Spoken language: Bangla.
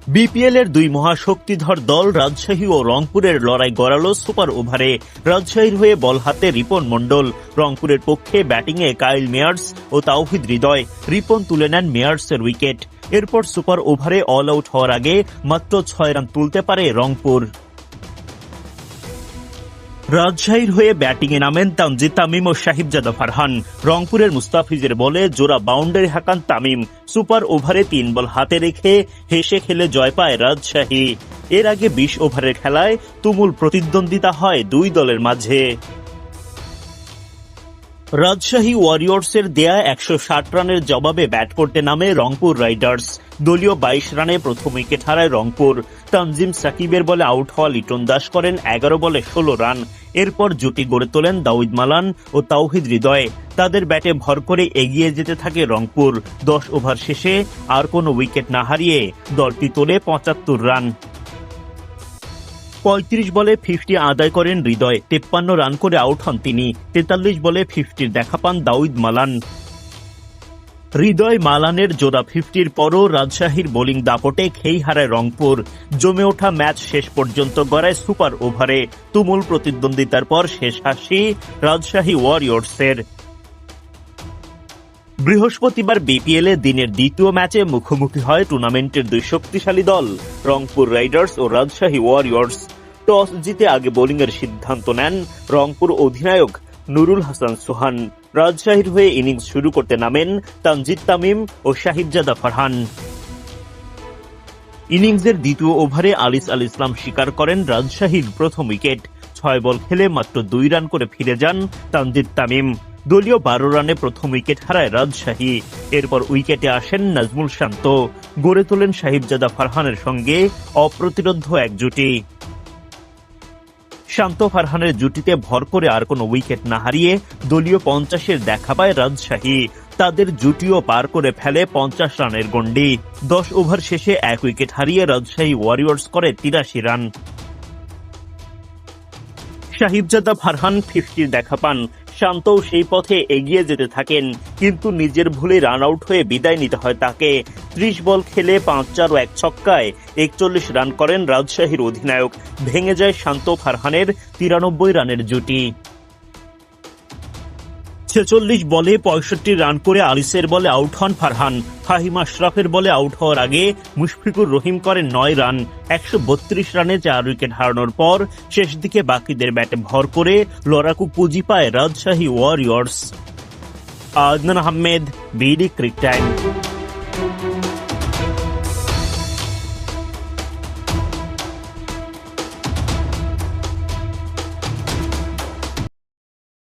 বিপিএল এর দুই মহাশক্তিধর দল রাজশাহী ও রংপুরের লড়াই গড়ালো সুপার ওভারে। রাজশাহীর হয়ে বল হাতে রিপন মণ্ডল, রংপুরের পক্ষে ব্যাটিংয়ে কাইল মেয়ার্স ও তাওহিদ হৃদয়। রিপন তুলে নেন মেয়ার্সের উইকেট। এরপর সুপার ওভারে অল আউট হওয়ার আগে মাত্র 6 রান তুলতে পারে রংপুর। রাজশাহীর হয়ে ব্যাটিংয়ে নামেন তানজিদ তামিম ও সাহিবজাদা ফারহান। রংপুরের মুস্তাফিজের বলে জোড়া বাউন্ডারি হাঁকান তামিম। সুপার ওভারে 3 বল হাতে রেখে হেসে খেলে জয় পায় রাজশাহী। এর আগে 20 ওভারের খেলায় তুমুল প্রতিদ্বন্দ্বিতা হয় দুই দলের মাঝে। রাজশাহী ওয়ারিয়র্সের দেয়া 160 রানের জবাবে ব্যাট করতে নামে রংপুর রাইডার্স। দলীয় 22 রানে প্রথম উইকেট হারায় রংপুর। তানজিম সাকিবের বলে আউট হওয়া লিটন দাস করেন 11 বলে 16 রান। এরপর জুটি গড়ে তোলেন দাউদ মালান ও তাওহিদ হৃদয়। তাদের ব্যাটে ভর করে এগিয়ে যেতে থাকে রংপুর। 10 ওভার শেষে আর কোনো উইকেট না হারিয়ে দলটি তোলে 75 রান। 35 বলে 50 আদায় করেন হৃদয়। 53 রান করে আউট হন তিনি। 43 বলে 50 দেখা পান দাউদ মালান। হৃদয় মালানের জোড়া 50-র পরও রাজশাহীর বোলিং দাপটে খেই হারায় রংপুর। জমে ওঠা ম্যাচ শেষ পর্যন্ত গড়ায় সুপার ওভারে। তুমুল প্রতিদ্বন্দ্বিতার পর শেষ হাসি রাজশাহী ওয়ারিয়র্সের। বৃহস্পতিবার বিপিএল এ দিনের দ্বিতীয় ম্যাচে মুখোমুখি হয় টুর্নামেন্টের দুই শক্তিশালী দল রংপুর রাইডার্স ও রাজশাহী ওয়ারিয়র্স। টস জিতে আগে বোলিংয়ের সিদ্ধান্ত নেন রংপুর অধিনায়ক নুরুল হাসান সোহান। রাজশাহীর হয়ে ইনিংস শুরু করতে নামেন তানজিদ তামিম ও সাহিবজাদা ফারহান। ইনিংসের দ্বিতীয় ওভারে আলিস আল ইসলাম শিকার করেন রাজশাহীর প্রথম উইকেট। 6 বল খেলে মাত্র 2 রান করে ফিরে যান তানজিদ তামিম। দলীয় 12 রানে প্রথম উইকেট হারায় রাজশাহী। এরপর উইকেটে আসেন নাজমুল শান্ত। গড়ে তোলেন সাহিবজাদা ফারহানের সঙ্গে অপ্রতিরোধ্য এক জুটি। শান্ত ফারহানের জুটিতে ভর করে আর কোনো উইকেট না হারিয়ে দলীয় 50-এর দেখা পায় রাজশাহী। তাদের জুটিও পার করে ফেলে 50 রানের গন্ডি। 10 ওভার শেষে 1 উইকেট হারিয়ে রাজশাহী ওয়ারিয়র্স করে 83 রান। সাহিবজাদা ফারহান 50 দেখা পান। শান্তও সেই পথে এগিয়ে যেতে থাকেন, কিন্তু নিজের ভুলে রান আউট হয়ে বিদায় নিতে হয় তাকে। 30 বল খেলে 5-4 ও 1 ছক্কায় 41 রান করেন রাজশাহীর অধিনায়ক। ভেঙে যায় শান্ত ফারহানের 93 রানের জুটি। 46 বলে 65 রান করে আলিসের বলে আউট হন ফারহান। ফাহিম আশরাফের বলে আউট হওয়ার আগে মুশফিকুর রহিম করেন 9 রান। 132 রানে 4 উইকেট হারানোর পর শেষ দিকে বাকিদের ব্যাটে ভর করে লড়াকু পুঁজি পায় Rajshahi Warriors. Adnan Ahmed, BD Cric time.